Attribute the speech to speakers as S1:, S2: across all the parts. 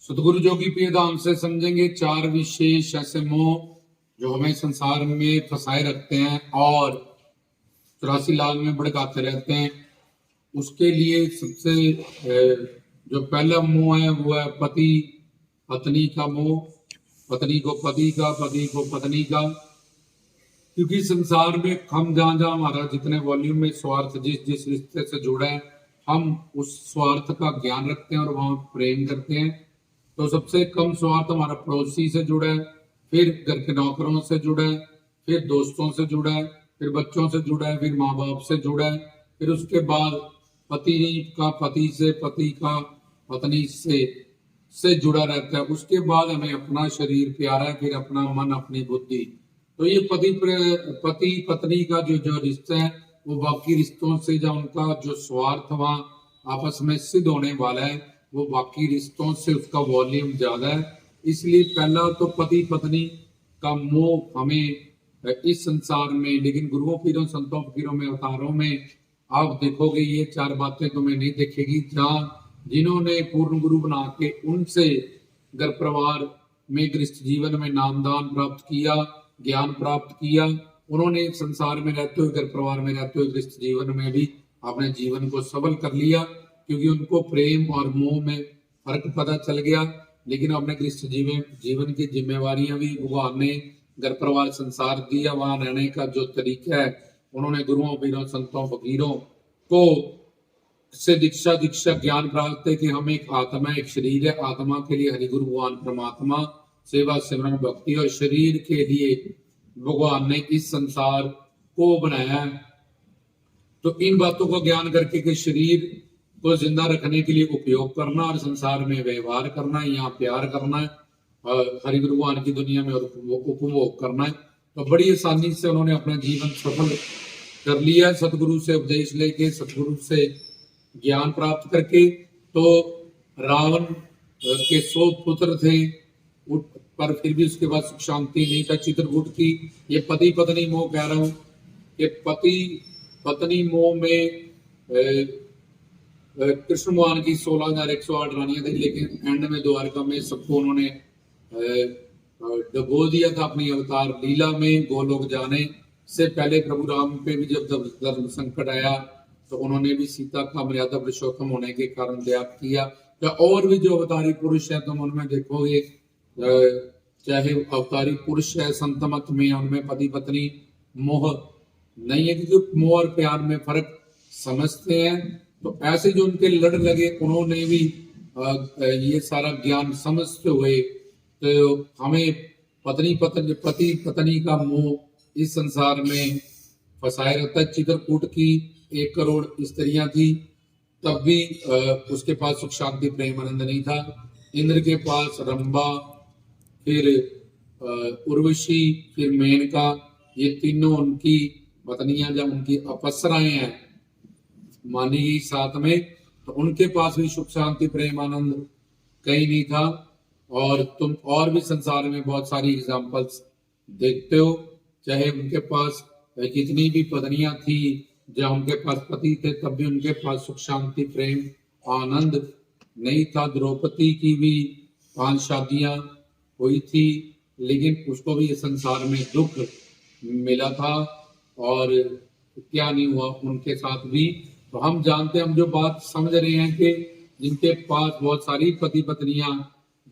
S1: सतगुरु जोगी प्रिय धाम से समझेंगे चार विशेष ऐसे मोह जो हमें संसार में फंसाए रखते हैं और 84 लाख में भड़काते रहते हैं। उसके लिए सबसे जो पहला मोह है वो है पति पत्नी का मोह, पत्नी को पति का, पति को पत्नी का। क्योंकि संसार में हम जहां जहां हमारा जितने वॉल्यूम में स्वार्थ जिस जिस रिश्ते से जुड़ा है, हम उस स्वार्थ का ज्ञान रखते हैं और वहां प्रेम करते हैं। तो सबसे कम स्वार्थ हमारा पड़ोसी से जुड़ा है, फिर घर के नौकरों से जुड़ा है, फिर दोस्तों से जुड़ा है, फिर बच्चों से जुड़ा है, फिर माँ बाप से जुड़ा है, फिर उसके बाद पति का पति से, पति का पत्नी से जुड़ा रहता है। उसके बाद हमें अपना शरीर प्यारा है, फिर अपना मन, अपनी बुद्धि। तो ये पति पत्नी का जो रिश्ता है वो बाकी रिश्तों से जो उनका जो स्वार्थ वहां आपस में सिद्ध होने वाला है वो बाकी रिश्तों से उसका वॉल्यूम ज्यादा है। इसलिए पहला तो पति पत्नी का मोह हमें इस संसार में, लेकिन गुरुओं पीरों संतों फकीरों में अवतारों में आप देखोगे ये चार बातें तुम्हें नहीं दिखेगी। जहां जिन्होंने पूर्ण गुरु बना के उनसे घर परिवार में गृहस्थ जीवन में नामदान प्राप्त किया, ज्ञान प्राप्त किया, उन्होंने संसार में रहते हुए, घर परिवार में रहते हुए, गृहस्थ जीवन में भी अपने जीवन को सफल कर लिया, क्योंकि उनको प्रेम और मोह में फर्क पता चल गया। लेकिन अपने गृहस्थ जीवन की जिम्मेवारियां भी भगवान ने घर परिवार संसार दिया, वहां रहने का जो तरीका है उन्होंने गुरुओं पीरों संतों फकीरों को से दीक्षा ज्ञान प्राप्त है कि हम एक आत्मा, एक शरीर है। आत्मा के लिए हरिगुरु भगवान परमात्मा, सेवा सिमरन भक्ति, और शरीर के लिए भगवान ने इस संसार को बनाया। तो इन बातों का ज्ञान करके कि शरीर को जिंदा रखने के लिए उपयोग करना और संसार में व्यवहार करना है, यहाँ प्यार करना है, हरिगुरु भगवान की दुनिया में उपभोग करना है। तो बड़ी आसानी से उन्होंने अपना जीवन सफल कर लिया, सतगुरु से उपदेश लेके, सतगुरु से ज्ञान प्राप्त करके। तो रावण के 100 पुत्र थे, पर फिर भी उसके बाद सुख शांति नहीं था। चित्रकूट की ये पति पत्नी मोह कह रहा हूं कि पति पत्नी मोह में कृष्ण भगवान की 16,108 रानियां थी, लेकिन एंड में द्वारका में सबको उन्होंने डबो दिया था अपनी अवतार लीला में। गोलोक जाने से पहले प्रभु राम पे भी जब धर्म संकट आया तो उन्होंने भी सीता का मर्यादा पुरुषोत्तम होने के कारण त्याग किया। तो और भी जो अवतारी पुरुष है तुम उनमें देखोगे, चाहे अवतारी पुरुष है संत मत में, उनमें पति पत्नी मोह नहीं है, क्योंकि मोह और प्यार में फर्क समझते हैं। तो ऐसे जो उनके लड़ लगे उन्होंने भी ये सारा ज्ञान समझते हुए तो हमें पति पत्नी का मोह इस संसार में फंसाए रहता है। चित्रकूट की 1 करोड़ स्त्रियां थी, तब भी उसके पास सुख शांति प्रेम आनंद नहीं था। इंद्र के पास रंभा, फिर उर्वशी, फिर मेनका, ये तीनों उनकी पत्नियां जब उनकी अपसराएं हैं मानी गई साथ में, तो उनके पास भी सुख शांति प्रेम आनंद कहीं नहीं था। और तुम और भी संसार में बहुत सारी एग्जाम्पल्स देखते हो, चाहे उनके पास कितनी भी पत्नियां थी, जब उनके पास पति थे तब भी उनके पास सुख शांति प्रेम आनंद नहीं था। द्रौपदी की भी 5 शादियां हुई थी, लेकिन उसको भी संसार में दुख मिला था, और क्या नहीं हुआ उनके साथ भी। तो हम जानते हैं, हम जो बात समझ रहे हैं कि जिनके पास बहुत सारी पति पत्नियां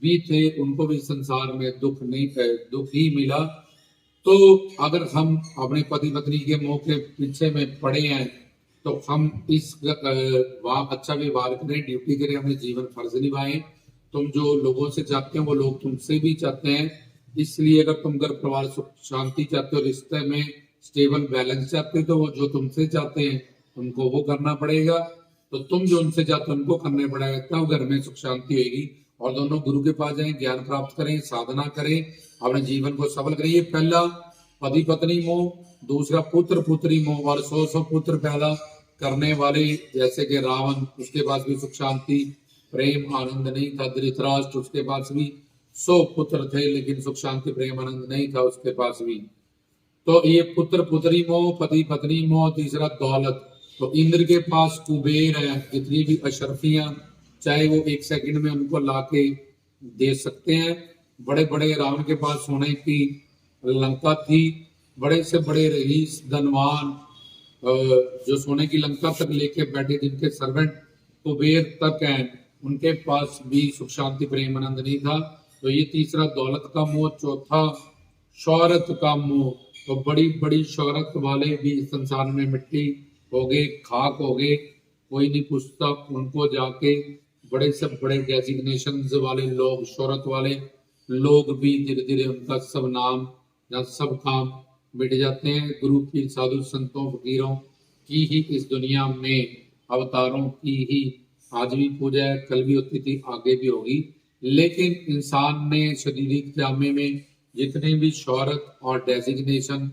S1: भी थे उनको भी संसार में दुख ही मिला। तो अगर हम अपने पति पत्नी के मोह के पीछे में पड़े हैं तो हम इस अच्छा व्यवहार करें, ड्यूटी करें, अपने जीवन फर्ज निभाएं। तुम जो लोगों से चाहते हो वो लोग तुमसे भी चाहते हैं। इसलिए अगर तुम घर परिवार सुख शांति चाहते हो, रिश्ते में स्टेबल बैलेंस चाहते हो, तो वो जो तुमसे चाहते हैं उनको वो करना पड़ेगा। तो तुम जो उनसे चाहते हो उनको करने पड़ेगा, तब घर में सुख शांति होगी। और दोनों गुरु के पास जाएं, ज्ञान प्राप्त करें, साधना करें, अपने जीवन को सफल करें। ये पहला पति पत्नी मोह, दूसरा पुत्र पुत्री मोह, और 100 पुत्र पैदा करने वाले जैसे कि रावण, उसके पास भी सुख शांति प्रेम आनंद नहीं था। धृतराष्ट्र, उसके पास भी 100 पुत्र थे, लेकिन सुख शांति प्रेम आनंद नहीं था उसके पास भी। तो ये पुत्र पुत्री मोह, पति पत्नी मोह। तीसरा दौलत, तो इंद्र के पास कुबेर है, जितनी भी अशरफियां चाहे वो 1 सेकंड में उनको लाके दे सकते हैं। बड़े बड़े रावण के पास सोने की लंका थी, बड़े से बड़े रईस धनवान जो सोने की लंका तक लेके बैठे, जिनके सर्वेंट कुबेर तक हैं, उनके पास भी सुख शांति प्रेम आनंद नहीं था। तो ये तीसरा दौलत का मोह, चौथा शौहरत का मोह। तो बड़ी बड़ी शौहरत वाले भी संसार में मिट्टी हो गए, खाक हो गए, कोई नहीं पूछता उनको। जाके बड़े से बड़े डेजिग्नेशन वाले लोग, शौहरत वाले लोग भी धीरे धीरे उनका सब नाम या सब काम मिट जाते हैं। गुरु पीर साधु संतों फकीरों की ही इस दुनिया में, अवतारों की ही आज भी पूजा है, कल भी होती थी, आगे भी होगी। लेकिन इंसान ने शारीरिक जामे में जितने भी शौहरत और डेजिग्नेशन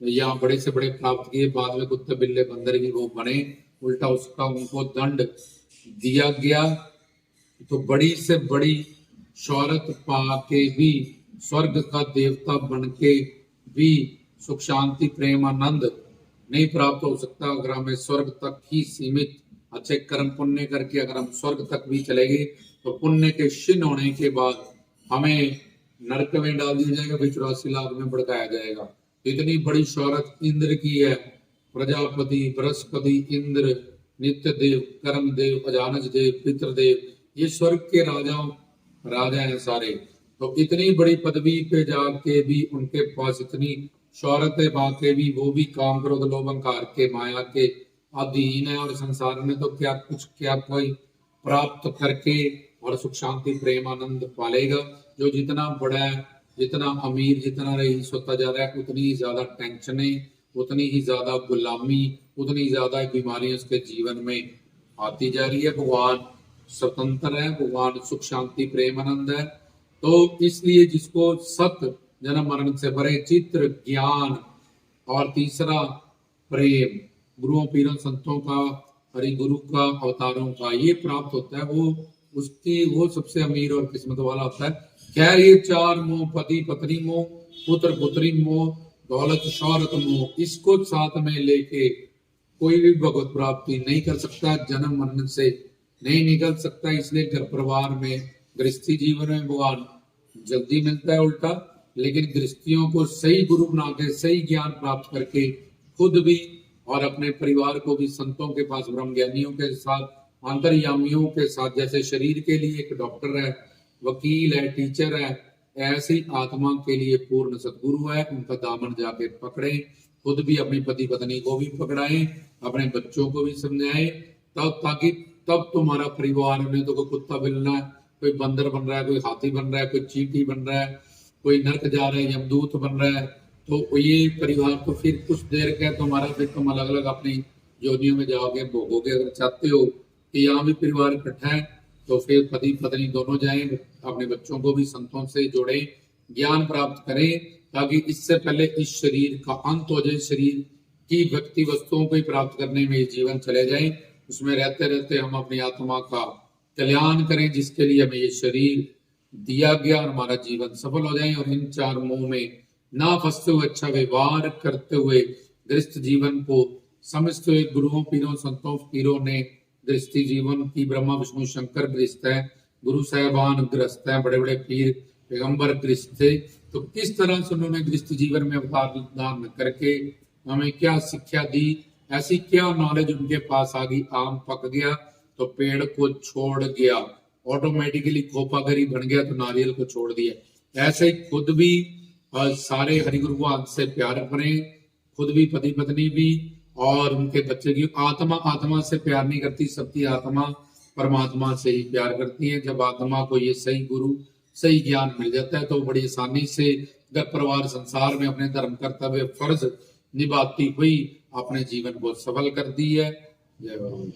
S1: या बड़े से बड़े प्राप्त किए, बाद में कुत्ते बिल्ले बंदर ही वो बने, उल्टा उसका उनको दंड दिया गया। तो बड़ी से बड़ी शौहरत पा के भी, स्वर्ग का देवता बन के भी सुख शांति प्रेम आनंद नहीं प्राप्त हो सकता अगर हमें स्वर्ग तक ही सीमित अच्छे कर्म पुण्य करके अगर हम स्वर्ग तक भी चले गए तो पुण्य के क्षीण होने के बाद हमें नरक में डाल दिया जाएगा, फिर 84 लाख में भड़काया जाएगा। तो इतनी बड़ी शौहरत इंद्र की है। प्रजापति, बृहस्पति, इंद्र, नित्य देव, कर्म देव, अजानज देव, पितृदेव, ये स्वर्ग के राजा हैं सारे। तो इतनी बड़ी पदवी पे जाके भी उनके पास इतनी शौहरतें पाके भी वो भी काम क्रोध लोभ अहंकार के माया के अधीन है। और संसार में तो क्या कोई प्राप्त करके और सुख शांति प्रेम आनंद पालेगा। जो जितना बड़ा है, जितना अमीर, जितना रईस होता जा रहा है, उतनी ही ज्यादा टेंशनें, उतनी ही ज्यादा गुलामी, उतनी ज्यादा बीमारियां उसके जीवन में आती जा रही है। भगवान स्वतंत्र है, भगवान सुख शांति प्रेम आनंद है। तो इसलिए जिसको सत जन्म मरण से भरे चित्र ज्ञान और तीसरा प्रेम, गुरुओं पीरों संतों का, हरि गुरु का, अवतारों का ये प्राप्त होता है, वो सबसे अमीर और किस्मत वाला होता है। खैर ये चार मोह, पति पत्नी मोह, पुत्र पुत्री मोह, दौलत शौहरत मोह, इसको साथ में लेके कोई भी भगवत प्राप्ति नहीं कर सकता, जन्म मरण से नहीं निकल सकता। इसलिए घर परिवार में, गृहस्थी जीवन में भगवान जल्दी मिलता है उल्टा। लेकिन गृहस्थियों को सही गुरु बना के, सही ज्ञान प्राप्त करके खुद भी और अपने परिवार को भी संतों के पास, ब्रह्म ज्ञानियों के साथ, अंतर्यामियों के साथ, जैसे शरीर के लिए एक डॉक्टर है, वकील है, टीचर है, ऐसी आत्मा के लिए पूर्ण सदगुरु है। उनका दामन जाके पकड़े, खुद भी अपनी पति पत्नी को भी पकड़ाएं, अपने बच्चों को भी समझाएं, तब तुम्हारा परिवार में तो कोई कुत्ता बिल्ला है, कोई बंदर बन रहा है, कोई हाथी बन रहा है, कोई चींटी बन रहा है, कोई नरक जा रहा है, यमदूत बन रहा है। तो ये परिवार तो फिर कुछ देर का तुम्हारा, फिर तुम अलग अलग अपनी योनियों में जाओगे, भोगोगे। अगर चाहते हो कि यहाँ भी परिवार इकट्ठा है तो फिर पति पत्नी दोनों जाएं, अपने बच्चों को भी संतों से जोड़ें, ज्ञान प्राप्त करें, ताकि इससे पहले इस शरीर का अंत हो जाए, शरीर की व्यक्ति वस्तुओं को ही प्राप्त करने में जीवन चले जाए। उसमें रहते रहते हम अपनी आत्मा का कल्याण करें, जिसके लिए हमें ये शरीर दिया गया, और हमारा जीवन सफल हो जाए। और इन चार मोह में ना फंसते हुए, अच्छा व्यवहार करते हुए, गृहस्थ जीवन को समझते हुए, गुरुओं पीरों संतों फकीरों ने गृहस्थी जीवन की, ब्रह्मा विष्णु शंकर गृहस्थ है, गुरु साहबान गृहस्थ है, बड़े बड़े पीर पैगंबर गृहस्थ थे। तो किस तरह से उन्होंने गृहस्थ जीवन में अवतार दान करके हमें क्या शिक्षा दी, ऐसी क्या नॉलेज उनके पास आ गई। आम पक गया तो पेड़ को छोड़ गया, ऑटोमेटिकली खोपागरी बन गया तो नारियल को छोड़ दिया। ऐसे ही खुद भी सारे हरिगुरु भगवान से प्यार करें, खुद भी पति पत्नी भी, और उनके बच्चे की आत्मा से प्यार नहीं करती, सबकी आत्मा परमात्मा से ही प्यार करती है। जब आत्मा को ये सही गुरु, सही ज्ञान मिल जाता है तो बड़ी आसानी से घर परिवार संसार में अपने धर्म कर्तव्य फर्ज निभाती हुई अपने जीवन को सफल करती है। जय बाबा।